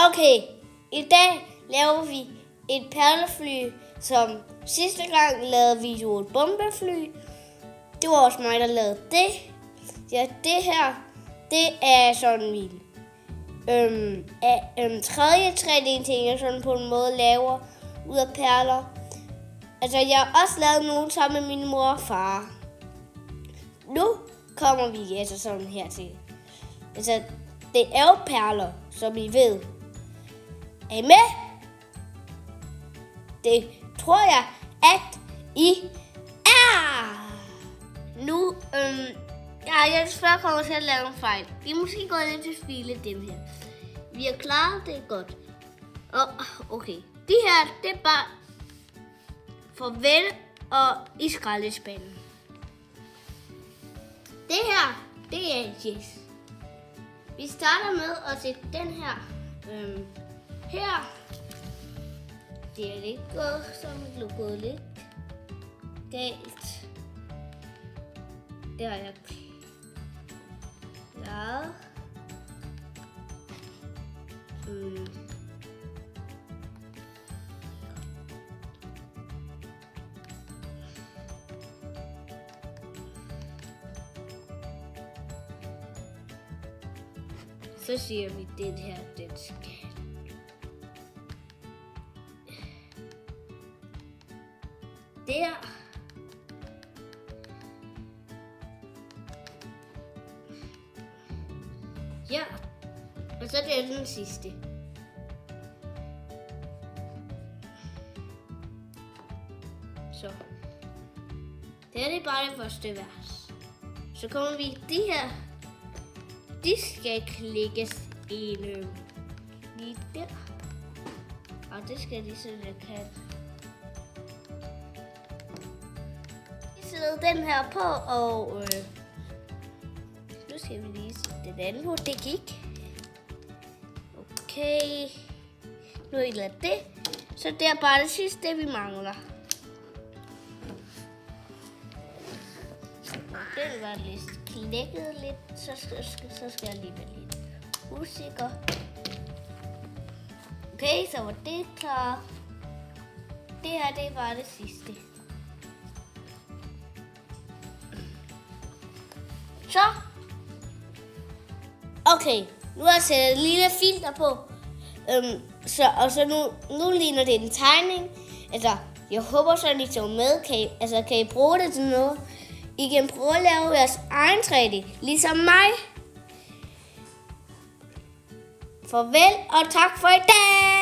Okay, i dag laver vi et perlefly, som sidste gang lavede vi jo et bombefly. Det var også mig, der lavede det. Ja, det her, det er sådan min tredje 3D-ting, jeg sådan på en måde laver ud af perler. Altså, jeg har også lavet nogle sammen med min mor og far. Nu kommer vi altså sådan her til. Altså, det er jo perler, som I ved. Er I med? Det tror jeg, at I er. Nu, jeg desværre kommer til at lave en fejl. Vi er måske gået lidt til spilde dem her. Vi har klaret det godt. Okay, de her, det er bare farvel og i skraldespanden. Det her, det er yes. Vi starter med at sætte den her her. Det er lidt gået, som er gået lidt galt. Det har jeg klaret. Så siger vi, den her, den skal. Der. Ja. Og så er det den sidste. Så. Det er det bare det første vers. Så kommer vi de her. De skal klikkes ind lige der. Og det skal de sådan, jeg kan. Vi sætter den her på, og nu skal vi lige se den anden, hvor det gik. Okay. Nu er det det. Så det er bare det sidste, vi mangler. Den var lidt klikket lidt, så skal jeg lige være lidt usikker. Okay, så var det klar. Det her, det var det sidste. Så. Okay, nu har jeg sat et lille filter på. Så nu ligner det en tegning. Altså, jeg håber sådan, I tager med. Kan I bruge det til noget? I kan prøve at lave jeres egen 3D, ligesom mig. Farvel og tak for i dag!